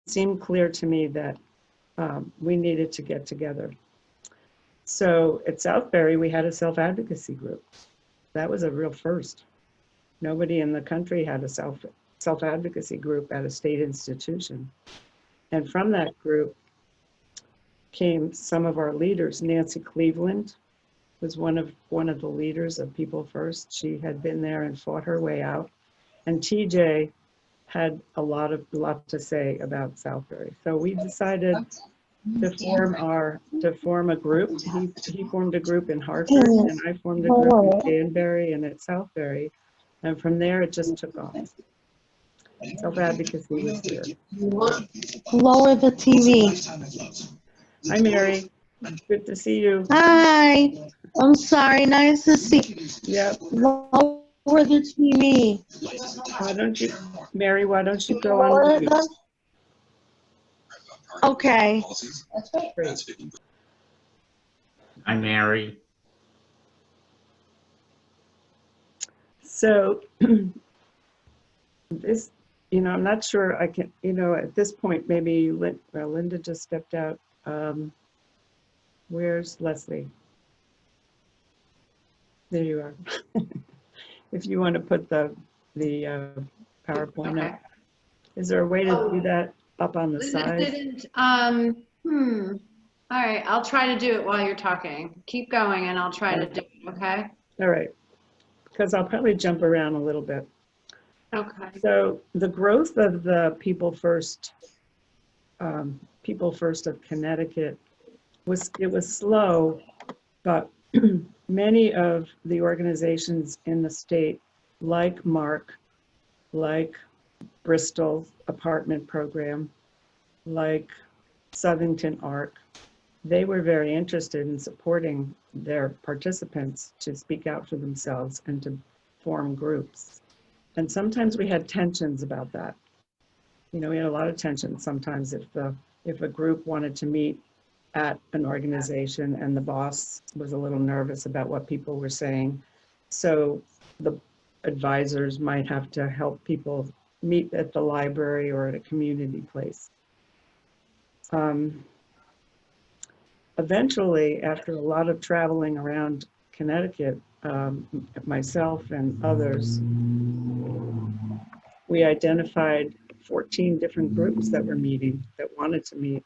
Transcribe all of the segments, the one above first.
seemed clear to me that we needed to get together. So at Southbury, we had a self-advocacy group. That was a real first. Nobody in the country had a self-advocacy group at a state institution. And from that group came some of our leaders. Nancy Cleveland was one of the leaders of People First. She had been there and fought her way out. And TJ had a lot to say about Southbury. So we decided to form a group. He formed a group in Hartford, and I formed a group in Danbury and at Southbury. And from there, it just took off. Self-advocacy was here. Lower the TV. Hi, Mary. Good to see you. Hi. I'm sorry. Nice to see. Yep. Lower the TV. Why don't you, Mary, why don't you go on mute? Okay. Great. Hi, Mary. So this, I'm not sure I can, at this point, maybe Linda just stepped out. Where's Leslie? There you are. If you want to put the PowerPoint up. Is there a way to do that up on the Linda side? didn't. All right, I'll try to do it while you're talking. Keep going and I'll try to do it, okay? All right, because I'll probably jump around a little bit. Okay. So the growth of the People First of Connecticut was slow, but many of the organizations in the state, like MARC, like Bristol Apartment Program, like Southington ARC, they were very interested in supporting their participants to speak out for themselves and to form groups. And sometimes we had tensions about that. We had a lot of tension sometimes if a group wanted to meet at an organization and the boss was a little nervous about what people were saying. So the advisors might have to help people meet at the library or at a community place. Eventually, after a lot of traveling around Connecticut, myself and others, we identified 14 different groups that were meeting, that wanted to meet.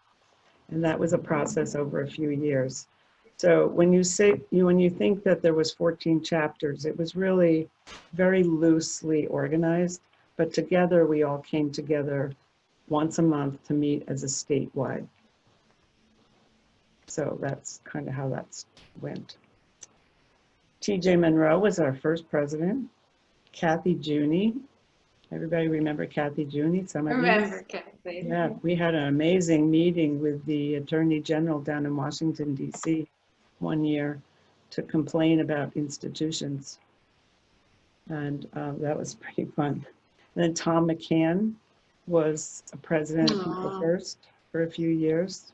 And that was a process over a few years. So when you think that there was 14 chapters, it was really very loosely organized, but together we all came together once a month to meet as a statewide. So that's kind of how that went. TJ Monroe was our first president. Kathy Juni. Everybody remember Kathy Juni? Some of you? Remember, Kathy. Yeah, we had an amazing meeting with the Attorney General down in Washington, D.C. one year to complain about institutions. And that was pretty fun. And then Tom McCann was a president of People First for a few years.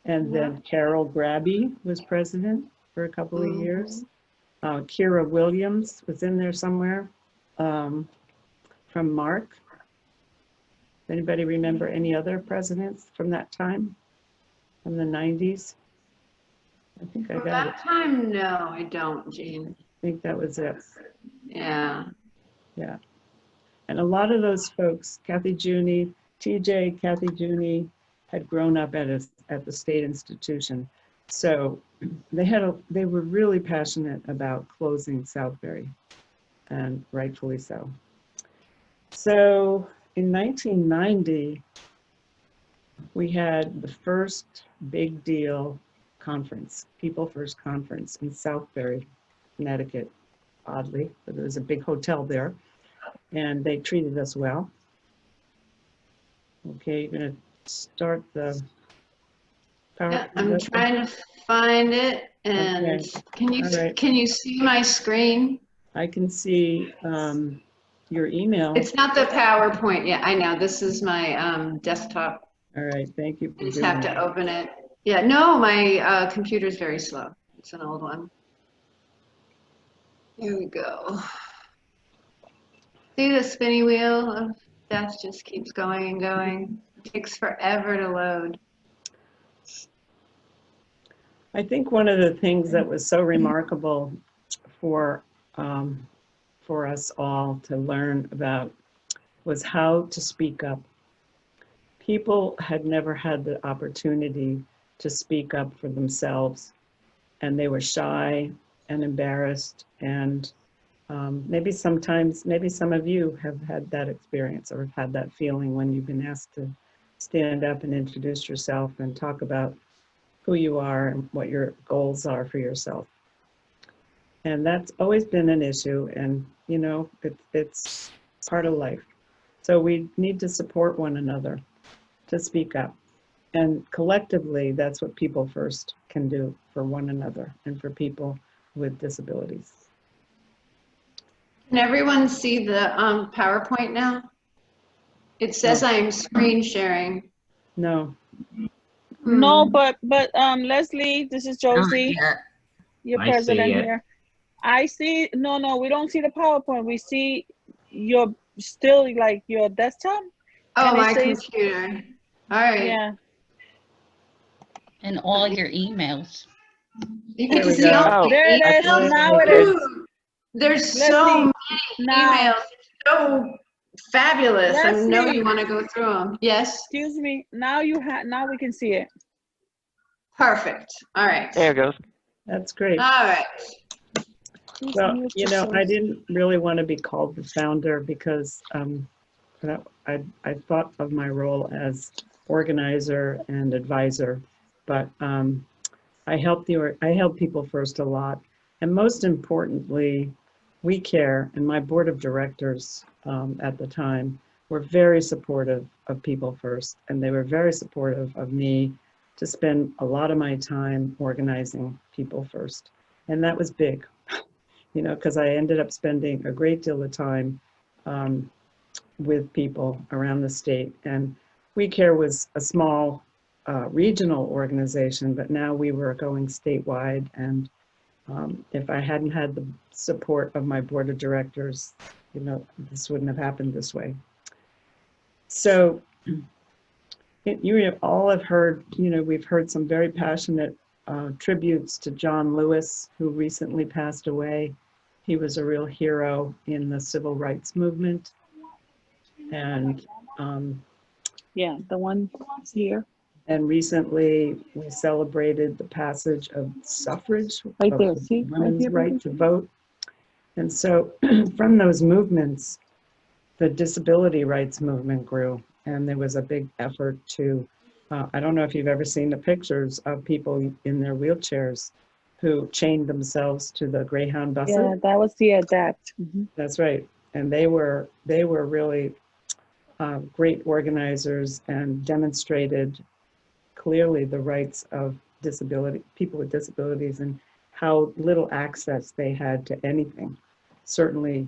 And then Carol Grabby was president for a couple of years. Kira Williams was in there somewhere from MARC. Anybody remember any other presidents from that time, from the 90s? I think I got it. That time, no, I don't, Jean. I think that was it. Yeah. Yeah. And a lot of those folks, Kathy Juni, TJ, Kathy Juni, had grown up at the state institution. So they were really passionate about closing Southbury, and rightfully so. So in 1990, we had the first big deal conference, People First Conference in Southbury, Connecticut, oddly, but there was a big hotel there, and they treated us well. Okay, you're gonna start the PowerPoint. Yeah, I'm trying to find it, and Okay. can you see my screen? I can see your email. It's not the PowerPoint yet. I know, this is my desktop. All right, thank you. I just have to open it. Yeah, no, my computer's very slow. It's an old one. Here we go. See, the spinny wheel of death just keeps going and going. It takes forever to load. I think one of the things that was so remarkable for um, for us all to learn about was how to speak up. People had never had the opportunity to speak up for themselves, and they were shy and embarrassed. And maybe sometimes, maybe some of you have had that experience or have had that feeling when you've been asked to stand up and introduce yourself and talk about who you are and what your goals are for yourself. And that's always been an issue, and it's part of life. So we need to support one another to speak up. And collectively, that's what People First can do for one another and for people with disabilities. Can everyone see the PowerPoint now? It says No. I'm screen sharing. No. No, but Leslie, this is Josie, Yeah, your I see president it. here. I see, no, we don't see the PowerPoint. We see your still like your desktop. Oh, And it my says- computer. All right. Yeah. And all your emails. You There can we see go. all Oh, my there it is. emails. Now it is. Ooh, there's so Leslie, many now, emails. So fabulous. I know Leslie. you want to go through them. Yes. Excuse me. Now now we can see it. Perfect. All right. There it goes. That's great. All right. Please Well, mute I yourself. didn't really want to be called the founder because I thought of my role as organizer and advisor, but I help People First a lot. And most importantly, we care, and my board of directors at the time were very supportive of People First, and they were very supportive of me to spend a lot of my time organizing People First. And that was big, because I ended up spending a great deal of time with people around the state. And We Care was a small regional organization, but now we were going statewide. And if I hadn't had the support of my board of directors, this wouldn't have happened this way. So you all have heard, we've heard some very passionate tributes to John Lewis, who recently passed away. He was a real hero in the civil rights movement. And Yeah, the one here. And recently we celebrated the passage of suffrage, Right of there, see? Right women's here, right baby. to vote. And so from those movements, the disability rights movement grew. And there was a big effort to, I don't know if you've ever seen the pictures of people in their wheelchairs who chained themselves to the Greyhound buses. Yeah, that was the adapt. That's right. And they were really great organizers and demonstrated clearly the rights of people with disabilities and how little access they had to anything. Certainly,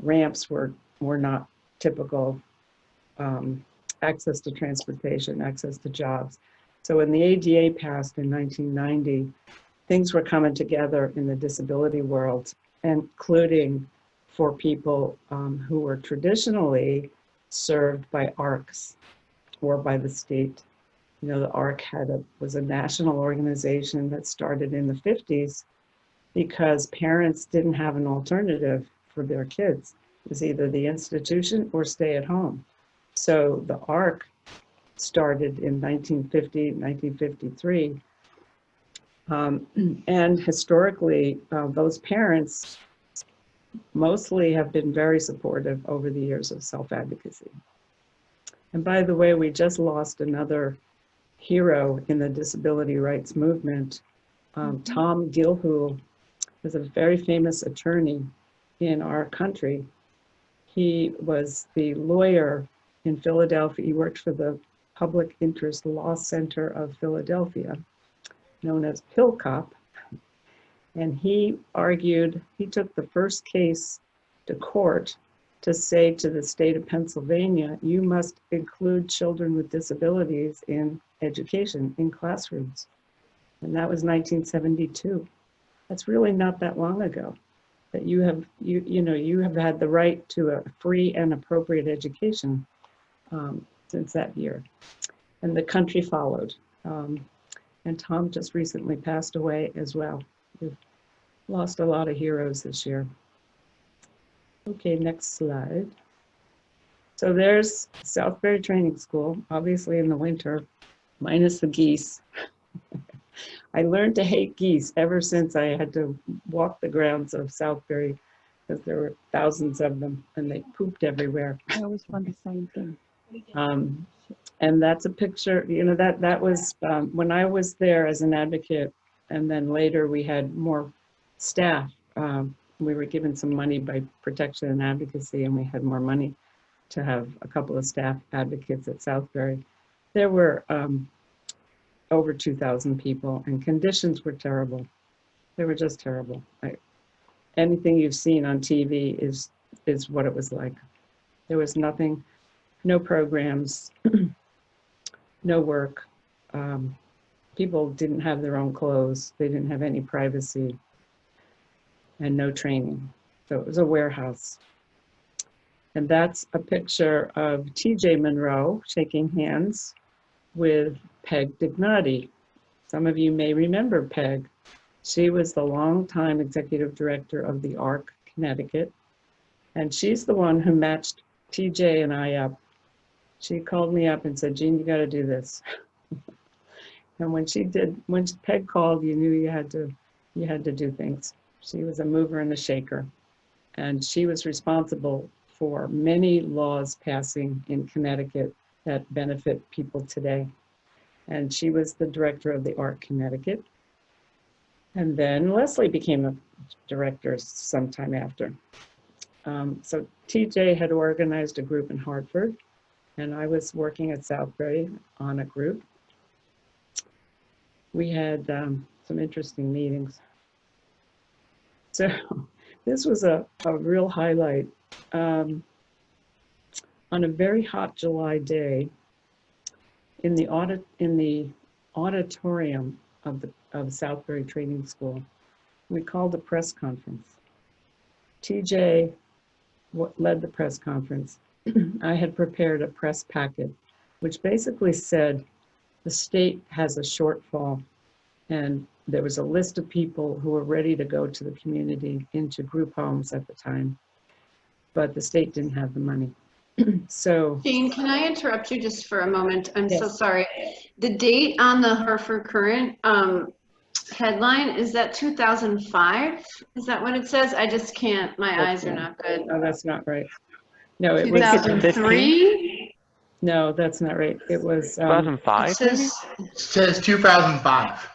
ramps were not typical. Access to transportation, access to jobs. So when the ADA passed in 1990, things were coming together in the disability world, including for people who were traditionally served by ARCs or by the state. The ARC was a national organization that started in the 50s because parents didn't have an alternative for their kids. It was either the institution or stay at home. So the ARC started in 1950, 1953. And historically, those parents mostly have been very supportive over the years of self-advocacy. And by the way, we just lost another hero in the disability rights movement. Tom Gilhool was a very famous attorney in our country. He was the lawyer in Philadelphia. He worked for the Public Interest Law Center of Philadelphia, known as PILCOP. And he took the first case to court to say to the state of Pennsylvania, you must include children with disabilities in education, in classrooms. And that was 1972. That's really not that long ago. That you have had the right to a free and appropriate education. since that year. And the country followed. And Tom just recently passed away as well. We've lost a lot of heroes this year. Okay, next slide. So there's Southbury Training School, obviously in the winter, minus the geese. I learned to hate geese ever since I had to walk the grounds of Southbury because there were thousands of them and they pooped everywhere. I always find the same thing. And that's a picture, you know, that was when I was there as an advocate, and then later we had more staff. We were given some money by Protection and Advocacy, and we had more money to have a couple of staff advocates at Southbury. There were over 2,000 people, and conditions were terrible. They were just terrible. Anything you've seen on TV is what it was like. There was nothing, no programs, no work. People didn't have their own clothes. They didn't have any privacy and no training. So it was a warehouse. And that's a picture of TJ Monroe shaking hands with Peg Dignati. Some of you may remember Peg. She was the longtime executive director of the ARC, Connecticut. And she's the one who matched TJ and I up. She called me up and said, Jean, you got to do this. And when Peg called, you knew you had to do things. She was a mover and a shaker. And she was responsible for many laws passing in Connecticut that benefit people today. And she was the director of the ARC Connecticut. And then Leslie became the director sometime after. So TJ had organized a group in Hartford, and I was working at Southbury on a group. We had some interesting meetings. So this was a real highlight. On a very hot July day, in the auditorium of Southbury Training School, we called a press conference. TJ led the press conference. I had prepared a press packet, which basically said the state has a shortfall, and there was a list of people who were ready to go to the community into group homes at the time, but the state didn't have the money. So, Jean, can I interrupt you just for a moment? I'm so Yes. sorry. The date on the Hartford Courant headline, is that 2005? Is that what it says? I just can't, my eyes are not good. no, that's not right. No, it was, 2003? no, that's not right. It was, 2005, It says, It says 2005.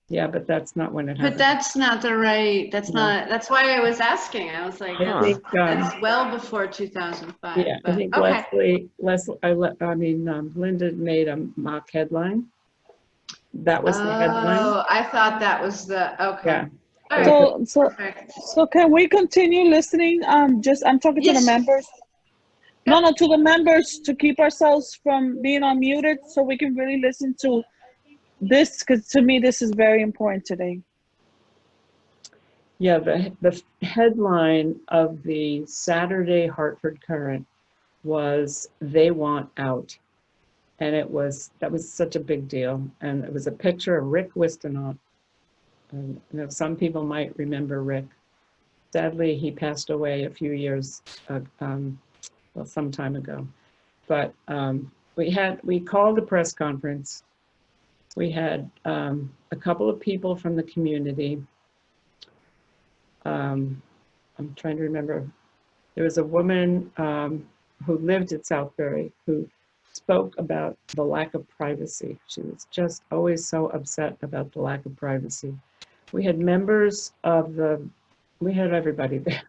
yeah, but that's not when it but happened. that's not the right, that's No. not, that's why I was asking. I was like, I think, that's well before 2005. yeah, I but think okay. Linda made a mock headline. That was the headline. Oh, I thought that was the, okay. Yeah. All right, So perfect. can we continue listening? I'm talking to the Yes. members. No, to the members, to keep ourselves from being unmuted so we can really listen to this, because to me, this is very important today. Yeah, the headline of the Saturday Hartford Courant was "They Want Out," and that was such a big deal. And it was a picture of Rick Wistenaut. And, you know, some people might remember Rick. Sadly, he passed away a few years, some time ago. But we called a press conference. We had a couple of people from the community. I'm trying to remember. There was a woman who lived at Southbury who spoke about the lack of privacy. She was just always so upset about the lack of privacy. We had members of we had everybody there.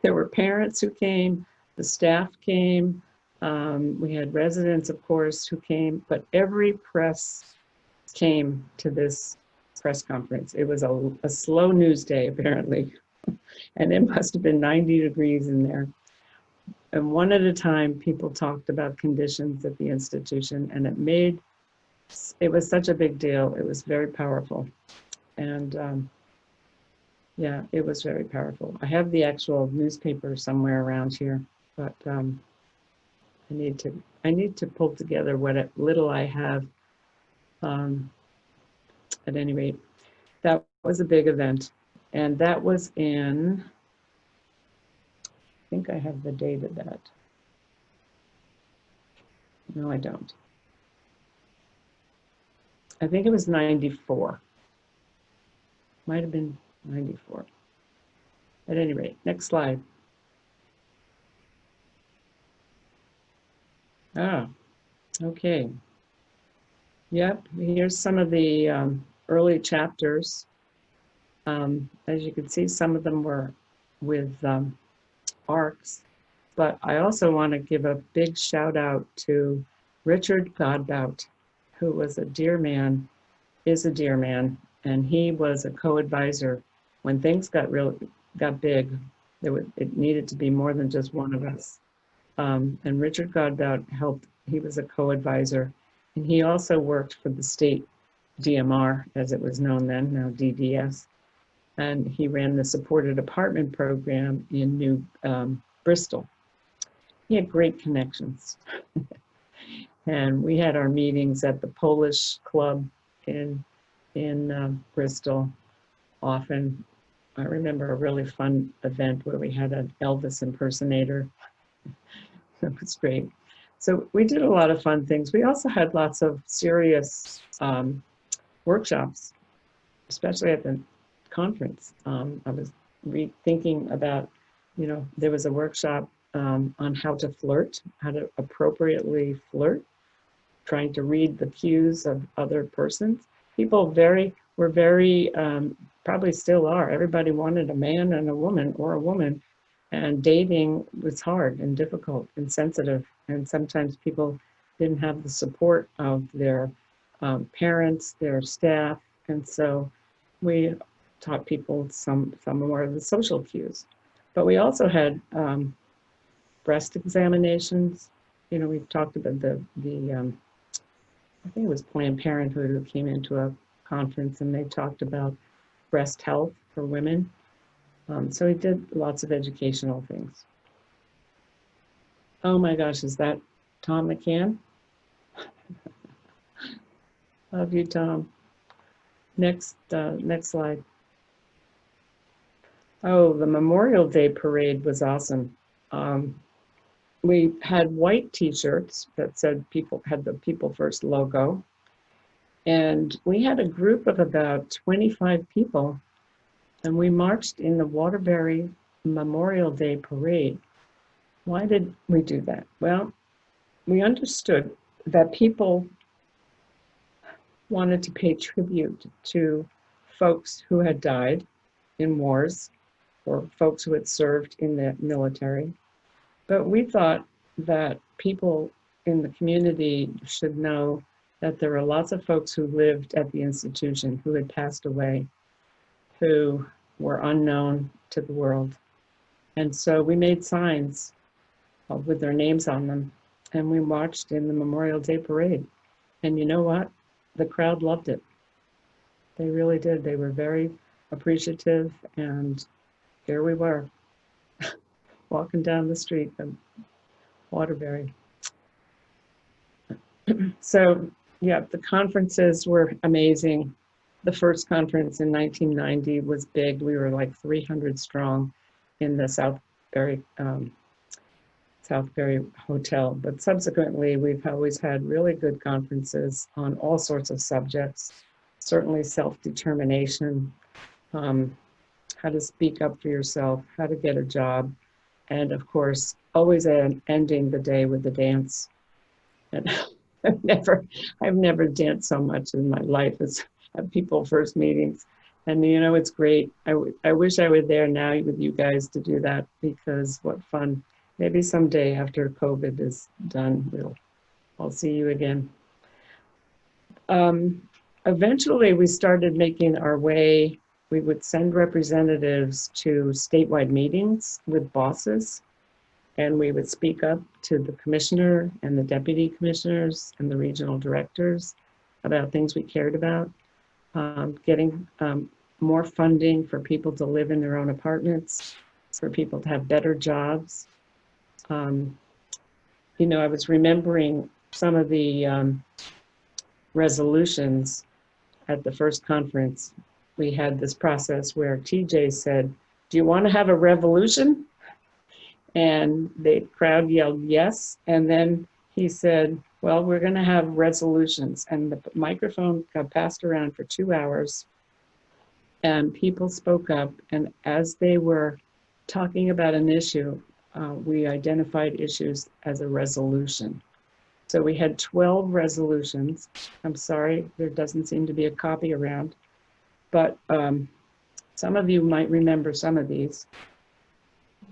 There were parents who came, the staff came, we had residents, of course, who came, but every press came to this press conference. It was a slow news day, apparently, and it must have been 90 degrees in there. And one at a time, people talked about conditions at the institution, and it was such a big deal. It was very powerful. And yeah, it was very powerful. I have the actual newspaper somewhere around here, but I need to pull together what little I have. At any rate, that was a big event, and that was in, I think I have the date of that. No, I don't. I think it was 94. Might have been 94. At any rate, next slide. Ah, okay. Yep, here's some of the early chapters. As you can see, some of them were with ARCs, but I also want to give a big shout out to Richard Godbout, who was a dear man, is a dear man, and he was a co-advisor when things got big. It needed to be more than just one of us. And Richard Godbout helped. He was a co-advisor, and he also worked for the state DMR, as it was known then, now DDS. And he ran the supported apartment program in New Bristol. He had great connections. And we had our meetings at the Polish club in Bristol often. I remember a really fun event where we had an Elvis impersonator. That was great. So we did a lot of fun things. We also had lots of serious workshops, especially at the conference. I was thinking about, there was a workshop on how to flirt, how to appropriately flirt, trying to read the cues of other persons. People were very, probably still are. Everybody wanted a man and a woman, or a woman, and dating was hard and difficult and sensitive. And sometimes people didn't have the support of their parents, their staff, and so we taught people some more of the social cues. But we also had breast examinations. We talked about the I think it was Planned Parenthood who came into a conference, and they talked about breast health for women. So we did lots of educational things. Oh my gosh, is that Tom McCann? Love you, Tom. Next slide. Oh, the Memorial Day parade was awesome. We had white t-shirts that said had the People First logo. And we had a group of about 25 people, and we marched in the Waterbury Memorial Day parade. Why did we do that? Well, we understood that people wanted to pay tribute to folks who had died in wars, or folks who had served in the military. But we thought that people in the community should know that there were lots of folks who lived at the institution who had passed away, who were unknown to the world. And so we made signs with their names on them, and we marched in the Memorial Day parade. And you know what? The crowd loved it. They really did. They were very appreciative, and here we were, walking down the street of Waterbury. So, yeah, the conferences were amazing. The first conference in 1990 was big. We were like 300 strong in the Southbury Hotel. But subsequently, we've always had really good conferences on all sorts of subjects, certainly self-determination, how to speak up for yourself, how to get a job, and of course, always ending the day with a dance. And I've never danced so much in my life as at People First meetings. And it's great. I wish I were there now with you guys to do that, because what fun. Maybe someday after COVID is done, I'll see you again. Eventually, we started making our way. We would send representatives to statewide meetings with bosses, and we would speak up to the commissioner and the deputy commissioners and the regional directors about things we cared about, getting more funding for people to live in their own apartments, for people to have better jobs. you know, I was remembering some of the resolutions at the first conference. We had this process where TJ said, "Do you want to have a revolution?" And the crowd yelled yes. And then he said, "Well, we're going to have resolutions." And the microphone got passed around for 2 hours. And people spoke up. And as they were talking about an issue, we identified issues as a resolution. So we had 12 resolutions. I'm sorry, there doesn't seem to be a copy around. But some of you might remember some of these.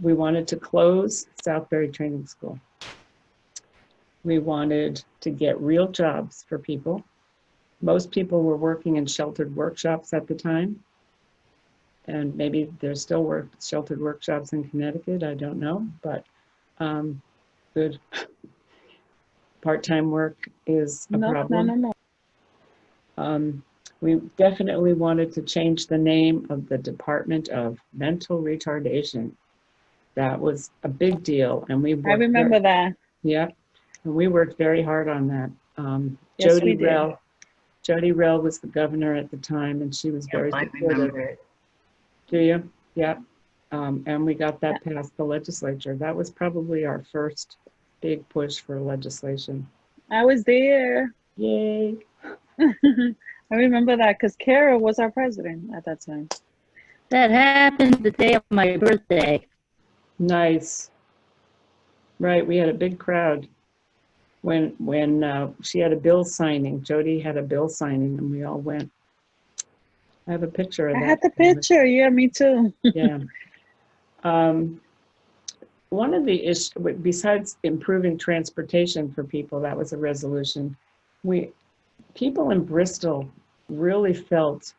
We wanted to close Southbury Training School. We wanted to get real jobs for people. Most people were working in sheltered workshops at the time. And maybe there's still sheltered workshops in Connecticut, I don't know. But good part-time work is a problem. No. We definitely wanted to change the name of the Department of Mental Retardation. That was a big deal, and we worked. I remember that. Yeah, and we worked very hard on that. Yes, we did. Jody Rell was the governor at the time, and she was very supportive. Do you? Yeah. And we got that passed the legislature. That was probably our first big push for legislation. I was there. Yay. I remember that because Kara was our president at that time. That happened the day of my birthday. Nice. Right, we had a big crowd when she had a bill signing. Jody had a bill signing, and we all went. I have a picture of that. I had the picture. Yeah, me too. Yeah. One of the issues, besides improving transportation for people, that was a resolution. People in Bristol really felt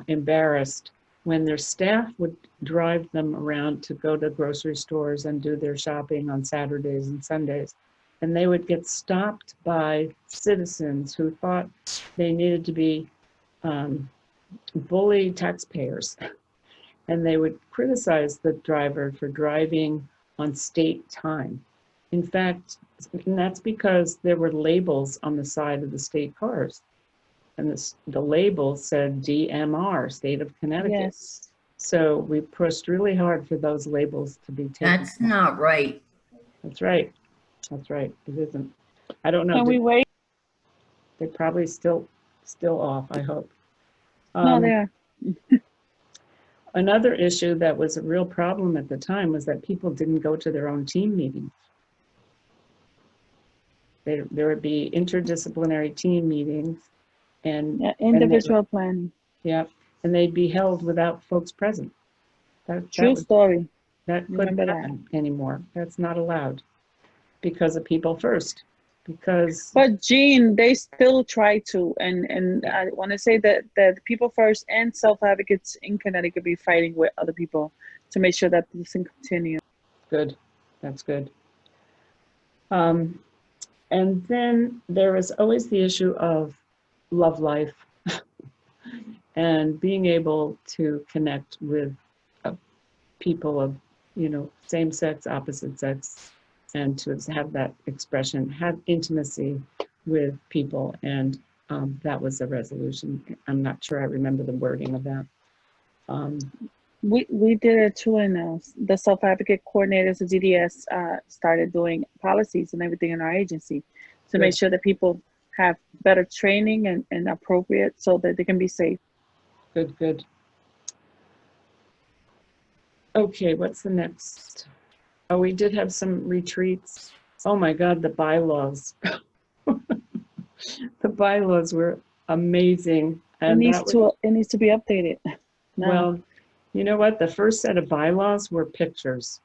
embarrassed when their staff would drive them around to go to grocery stores and do their shopping on Saturdays and Sundays. And they would get stopped by citizens who thought they needed to be bully taxpayers. And they would criticize the driver for driving on state time. In fact, and that's because there were labels on the side of the state cars. And the label said DMR, State of Connecticut. Yes. So we pushed really hard for those labels to be taken. That's not right. That's right. That's right. It isn't. I don't know. Can we wait? They're probably still off, I hope. No, they are. Another issue that was a real problem at the time was that people didn't go to their own team meetings. There would be interdisciplinary team meetings and individual planning. Yeah, and they'd be held without folks present. True story. That couldn't happen anymore. That's not allowed because of people first. But Jean, they still try to, and I want to say that People First and Self-Advocates in Connecticut be fighting with other people to make sure that this can continue. Good, that's good. And then there is always the issue of love life and being able to connect with people of, same sex, opposite sex, and to have that expression, have intimacy with people. And that was a resolution. I'm not sure I remember the wording of that. We did it too, and the self-advocate coordinators, the GDS, started doing policies and everything in our agency to make sure that people have better training and appropriate so that they can be safe. Good. Okay, what's the next? Oh, we did have some retreats. Oh my God, the bylaws. The bylaws were amazing. And it needs to be updated. No. Well, you know what? The first set of bylaws were pictures.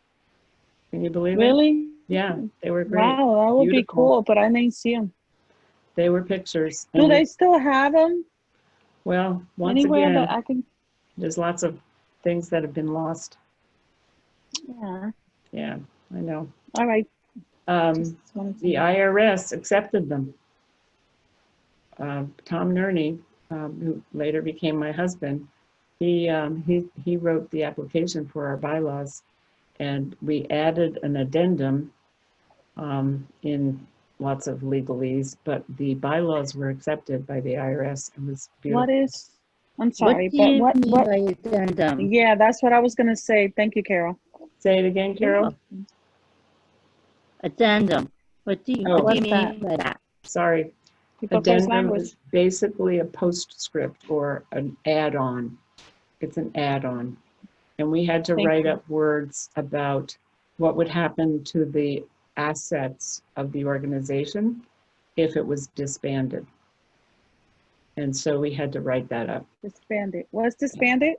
Can you believe it? Really? Yeah, they were great. Wow, that would be cool, but I didn't see them. They were pictures. Do they still have them? Well, once Anywhere again, that I can... there's lots of things that have been lost. Yeah. Yeah, I know. All right. The IRS accepted them. Tom Nerney, who later became my husband, he wrote the application for our bylaws, and we added an addendum in lots of legalese, but the bylaws were accepted by the IRS and was What beautiful. is, I'm What sorry, do but you what, mean by addendum? yeah, that's what I was gonna say. Thank you, Carol. Say it again, Carol. Addendum. What do you Oh. mean What's that? by that? Sorry. People first Addendum language. is basically a postscript or an add-on. It's an add-on. And we had to Thank write you. up words about what would happen to the assets of the organization if it was disbanded. And so we had to write that up. Disbanded. What's disbanded?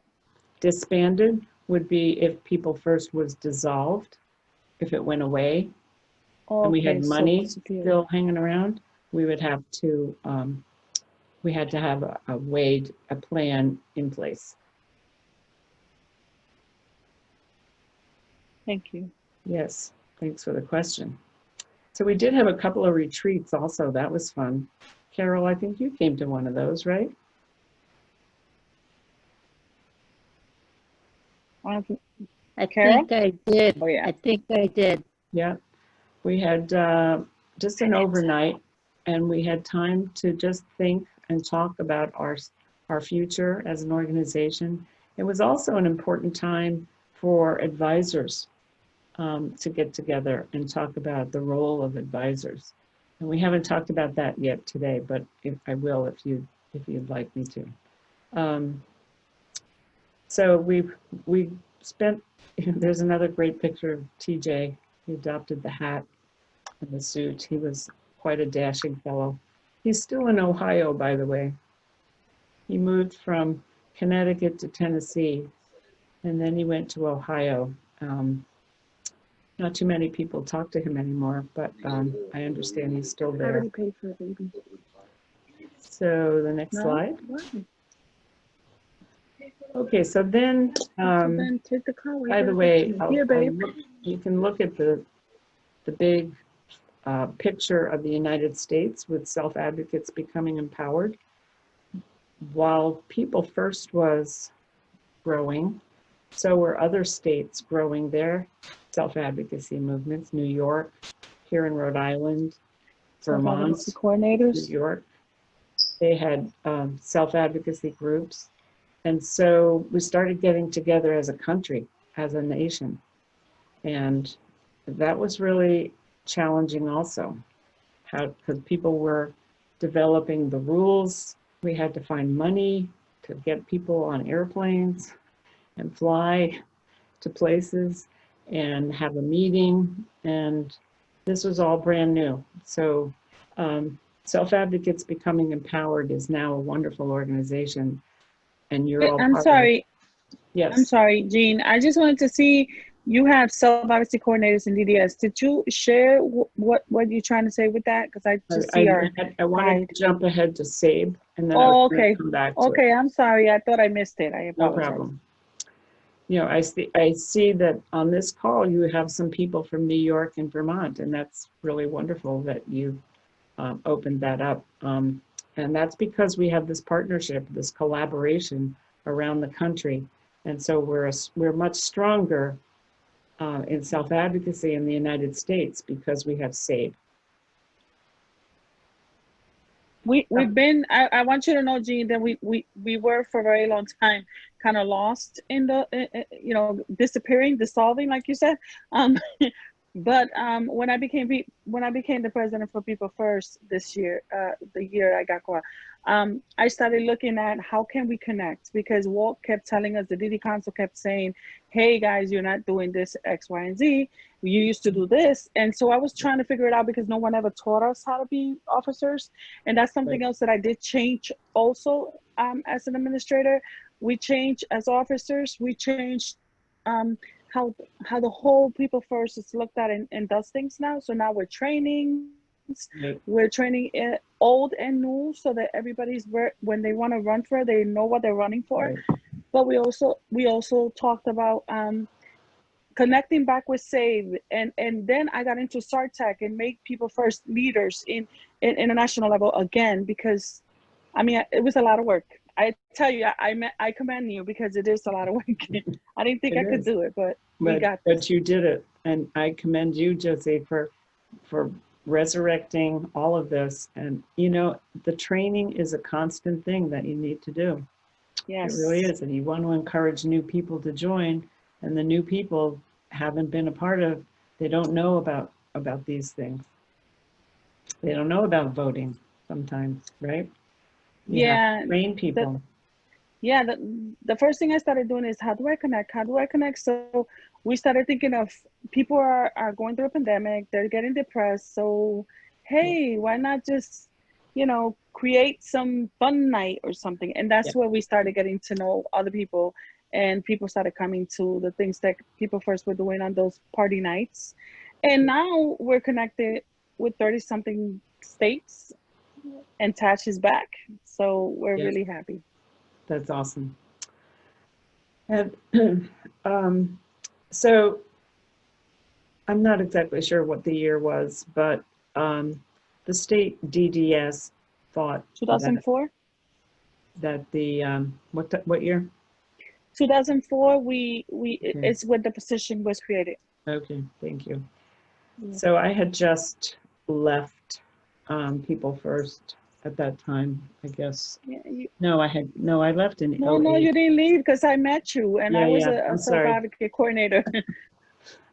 Disbanded would be if People First was dissolved, if it went away, and we had Okay, so money disappeared. still hanging around, we would have to, we had to have a plan in place. Thank you. Yes, thanks for the question. So we did have a couple of retreats also. That was fun. Carol, I think you came to one of those, right? I Carol? think I did. Oh, yeah. I think I did. Yeah. We had just an overnight, and we had time to just think and talk about our future as an organization. It was also an important time for advisors to get together and talk about the role of advisors. And we haven't talked about that yet today, but I will if you'd like me to. So we spent. There's another great picture of TJ. He adopted the hat and the suit. He was quite a dashing fellow. He's still in Ohio, by the way. He moved from Connecticut to Tennessee, and then he went to Ohio. Not too many people talk to him anymore, but I understand he's still I there. already paid for it, baby. So the next No? slide. Why? Okay, so then, So then take the car. by the way, Here, babe. you can look at the big picture of the United States with self-advocates becoming empowered. While People First was growing, so were other states growing their self-advocacy movements. New York, here in Rhode Island, Vermont, Self-advocacy New coordinators. York. They had self-advocacy groups. And so we started getting together as a country, as a nation. And that was really challenging also, because people were developing the rules. We had to find money to get people on airplanes and fly to places and have a meeting. And this was all brand new. So Self-Advocates Becoming Empowered is now a wonderful organization. And you're all I'm part of it. sorry. Yes. I'm sorry, Jean. I just wanted to see, you have self-advocacy coordinators in DDS. Did you share what you're trying to say with that? Because I just see our I wanted guide. to jump ahead to SABE, and then I Oh, was going okay. to come back to it. Okay, I'm sorry. I thought I missed it. I No apologize. problem. You know, I see that on this call you have some people from New York and Vermont, and that's really wonderful that you opened that up. And that's because we have this partnership, this collaboration around the country, and so we're much stronger in self-advocacy in the United States because we have SABE. We've been, I want you to know, Jean, that we were for a very long time kind of lost in the, you know, disappearing, dissolving, like you said. But when I became the president for People First this year, the year I got caught, I started looking at how can we connect, because Walt kept telling us, the DD Council kept saying, hey guys, you're not doing this X, Y, and Z. You used to do this. And so I was trying to figure it out because no one ever taught us how to be officers. And that's something else that I did change also as an administrator. We changed as officers, we changed how the whole People First is looked at and does things now. So now we're training. Right. We're training old and new so that everybody's, when they want to run for it, they know what they're running for. Right. But we also talked about connecting back with SAVE, and then I got into SARTAC and make People First leaders in international level again, because I mean it was a lot of work. I tell you, I commend you, because it is a lot of work. I didn't think I could do it, but we got this. But you did it, and I commend you, Josie, for for resurrecting all of this. And, the training is a constant thing that you need to do. Yes. It really is. And you want to encourage new people to join, and the new people haven't been a part of, they don't know about these things. They don't know about voting sometimes, right? You have Yeah. to train people. Yeah, the first thing I started doing is how do I connect? How do I connect? So we started thinking of people are going through a pandemic, they're getting depressed. So hey, why not just, create some fun night or something? And that's Yeah. where we started getting to know other people, and people started coming to the things that People First were doing on those party nights. And now we're connected with 30 something states, and Tash is back. So we're Yes. really happy. That's awesome. And so I'm not exactly sure what the year was, but the state DDS thought 2004? that the what year? 2004, Okay. it's when the position was created. Okay, thank you. Yeah. So I had just left People First at that time, I guess. Yeah, No, I left in no, 08. you didn't leave because I met you and I was Yeah, a I'm sorry. self-advocate coordinator.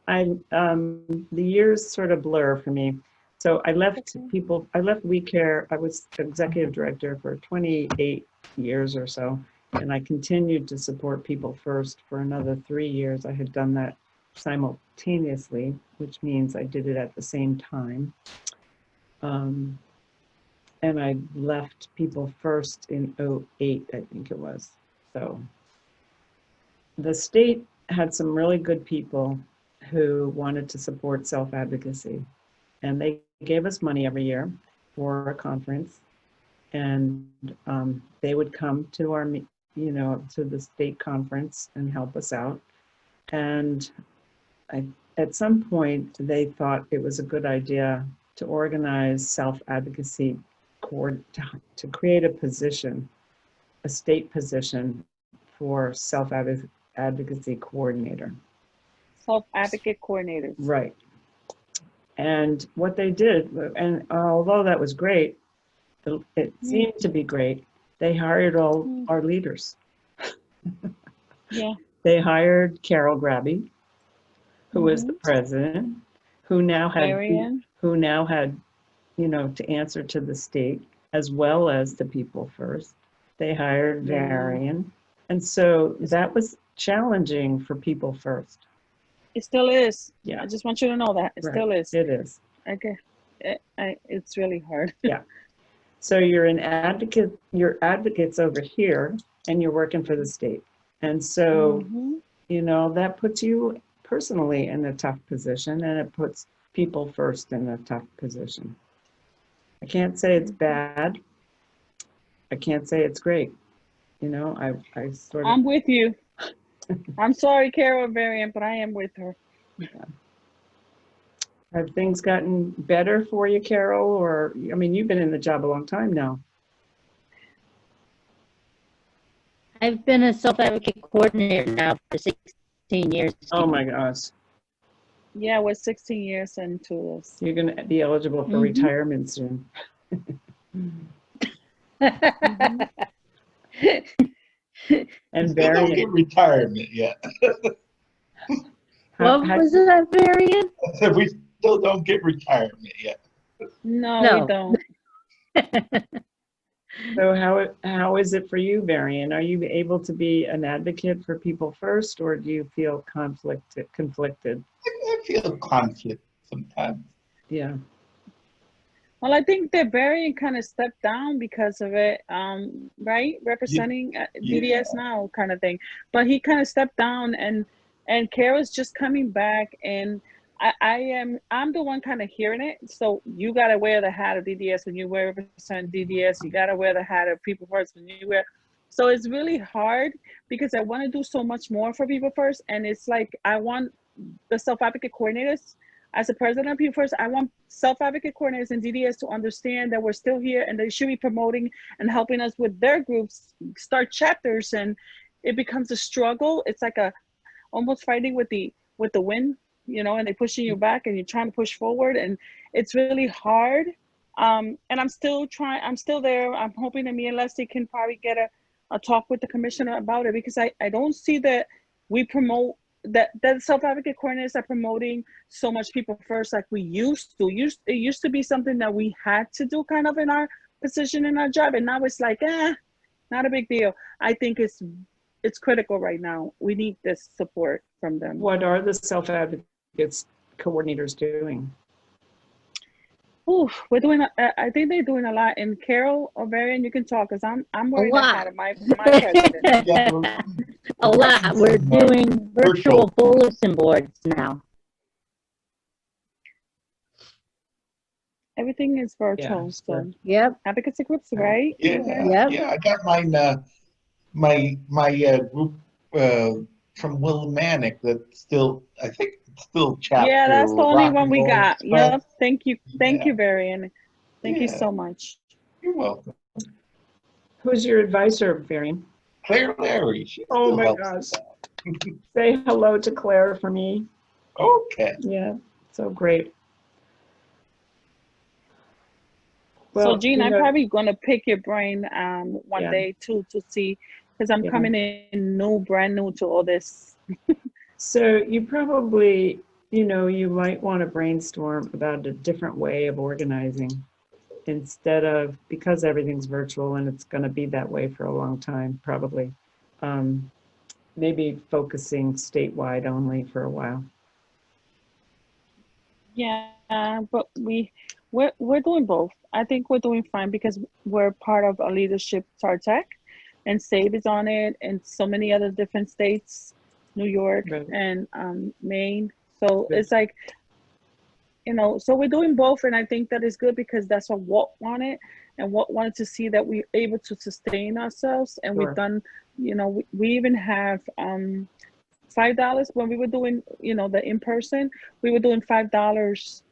The years sort of blur for me. So I left Okay. I left We Care. I was executive director for 28 years or so, and I continued to support People First for another 3 years. I had done that simultaneously, which means I did it at the same time. And I left People First in 08, I think it was. So the state had some really good people who wanted to support self-advocacy, and they gave us money every year for a conference, and they would come to to the state conference and help us out. And at some point, they thought it was a good idea to organize self-advocacy to create a position, a state position for self-advocacy coordinator. Self-advocate coordinators. Right. And what they did, and although that was great, it seemed to be great, they hired all our leaders. Yeah. They hired Carol Grabby, who was the president, who now had, Marianne. to answer to the state as well as the People First. They hired Yeah. Varian. And so that was challenging for People First. It still is. Yeah. I just want you to know that it still is. It is. Okay. It's really hard. Yeah. So you're an advocate, you're advocates over here, and you're working for the state. And so, that puts you personally in a tough position, and it puts People First in a tough position. I can't say it's bad. I can't say it's great. I sort of. I'm with you. I'm sorry, Carol Varian, but I am with her. Yeah. Have things gotten better for you, Carol? Or, you've been in the job a long time now. I've been a self-advocate coordinator now for 16 years. Oh my gosh. Yeah, we're 16 years into this. You're going to be eligible for retirement soon. And Still don't get retirement yet. What was that, Varian? I said we still don't get retirement yet. No, we don't. So how is it for you, Varian? Are you able to be an advocate for People First, or do you feel conflicted? I feel conflict sometimes. Yeah. Well, I think that Varian kind of stepped down because of it, right? Representing DDS now kind of thing. But he kind of stepped down, and Kara's just coming back, and I'm the one kind of hearing it. So you got to wear the hat of DDS when you represent DDS. You got to wear the hat of People First when you wear. So it's really hard because I want to do so much more for People First. And it's like, I want the self-advocate coordinators, as a president of People First, I want self-advocate coordinators and DDS to understand that we're still here and they should be promoting and helping us with their groups, start chapters, and it becomes a struggle. It's like almost fighting with the wind. and they're pushing you back and you're trying to push forward, and it's really hard. And I'm still there. I'm hoping that me and Leslie can probably get a talk with the commissioner about it, because I don't see that we promote that self-advocate coordinators are promoting so much people first like we used to. It used to be something that we had to do kind of in our position, in our job, and now it's like, not a big deal. I think it's critical right now. We need this support from them. What are the self-advocates coordinators doing? Ooh, we're doing. I think they're doing a lot. And Carol Ovarian, you can talk, because I'm wearing the hat of my president. Yeah, A lot. We're doing virtual bulletin boards now. Oh, everything is virtual. Yeah, So Yep. advocacy groups, right? yeah, Yep. yeah. I got mine. My group from Willimantic that still, I think, it's still chapter. Yeah, that's the only Rock one and we Roll got. Express. Yep. Thank you, Yeah. Varian. Thank you Yeah. so much. You're welcome. Who's your advisor, Varian? Claire Larry. She Oh still my helps gosh. us out. Say hello to Claire for me. Okay. Yeah, so great. So Jean, you I'm know, probably gonna pick your brain one Yeah. day too, to see, because I'm Yeah. coming in brand new to all this. so you probably, you might want to brainstorm about a different way of organizing instead of, because everything's virtual and it's going to be that way for a long time, probably. Maybe focusing statewide only for a while. Yeah, but we're doing both. I think we're doing fine because we're part of a leadership TARTEC, and SAVE is on it, and so many other different states, New York Right. and Maine. So Good. it's like, so we're doing both, and I think that is good, because that's what Walt wanted, and Walt wanted to see that we're able to sustain ourselves, and Sure. we've done, we even have $5 when we were doing, the in-person. We were doing $5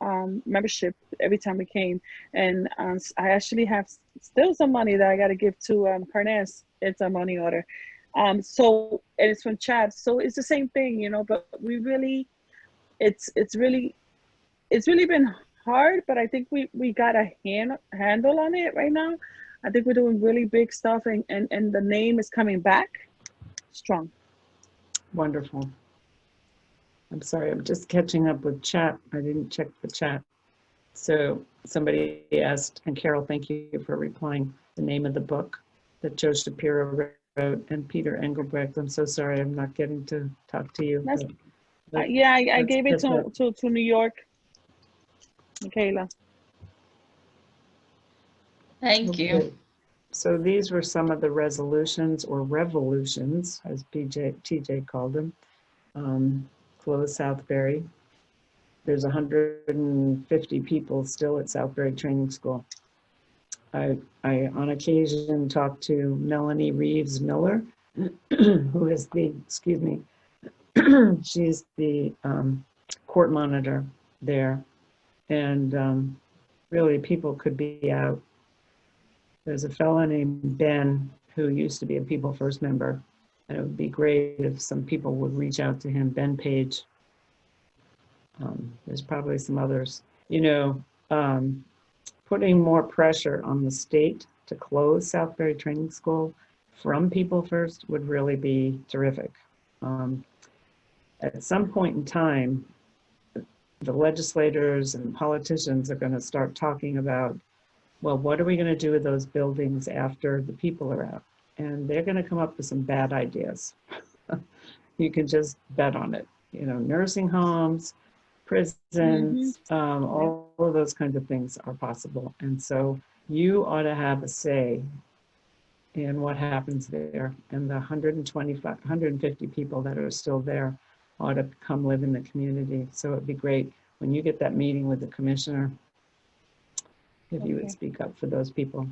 membership every time we came, and I actually have still some money that I got to give to Carnes. It's a money order, so, and it's from Chad, so it's the same thing, but we really, it's really been hard, but I think we got a handle on it right now. I think we're doing really big stuff, and the name is coming back strong. Wonderful. I'm sorry, I'm just catching up with chat. I didn't check the chat. So somebody asked, and Carol, thank you for replying, the name of the book that Joe Shapiro wrote, and Peter Engelbrecht. I'm so sorry I'm not getting to talk to you. That's, but yeah, I let's gave it catch up. to New York, Michaela. Thank you. Okay. So these were some of the resolutions or revolutions, as TJ called them. Close Southbury. There's 150 people still at Southbury Training School. I on occasion talk to Melanie Reeves Miller, who is the, she's the court monitor there. And really people could be out. There's a fellow named Ben who used to be a People First member, and it would be great if some people would reach out to him, Ben Page. There's probably some others. Putting more pressure on the state to close Southbury Training School from People First would really be terrific. At some point in time, the legislators and politicians are going to start talking about, well, what are we going to do with those buildings after the people are out? And they're going to come up with some bad ideas. You can just bet on it. Nursing homes, prisons, all of those kinds of things are possible. And so you ought to have a say in what happens there. And the 150 people that are still there ought to come live in the community. So it'd be great when you get that meeting with the commissioner, if you would speak up for those people.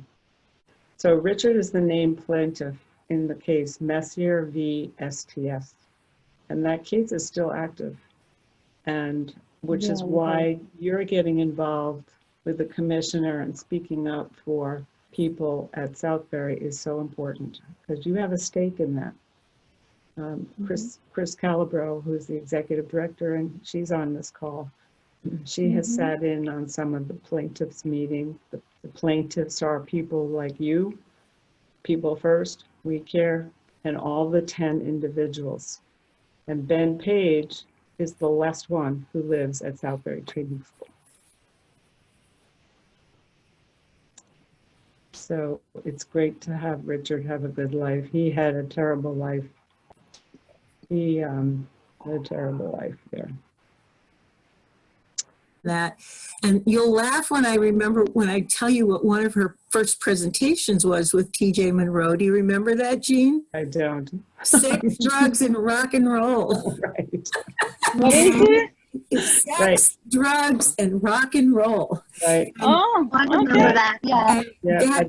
So Richard is the named plaintiff in the case Messier v. STS. And that case is still active. And which is why you're getting involved with the commissioner and speaking up for people at Southbury is so important, because you have a stake in that. Chris Calabro, who's the executive director, and she's on this call. She has sat in on some of the plaintiffs' meeting. The plaintiffs are people like you, People First, We Care, and all the 10 individuals. And Ben Page is the last one who lives at Southbury Training School. So it's great to have Richard have a good life. He had a terrible life. He had a terrible life there. That. And you'll laugh when I remember when I tell you what one of her first presentations was with TJ Monroe. Do you remember that, Jean? I don't. Sex, drugs, and rock and roll. Right. What is it? It's sex, Right. drugs, and rock and roll. Right. Oh, I remember okay. that, yeah. Yeah,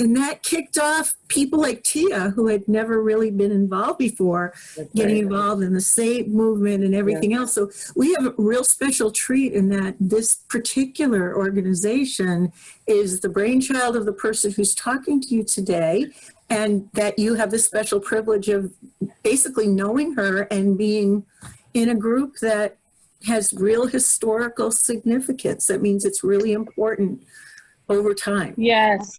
And that kicked off people like Tia, who had never really been involved before, that's getting right. involved in the SAVE movement and everything else. So we have a real special treat in that this particular organization is the brainchild of the person who's talking to you today, and that you have the special privilege of basically knowing her and being in a group that has real historical significance. That means it's really important over time. Yes,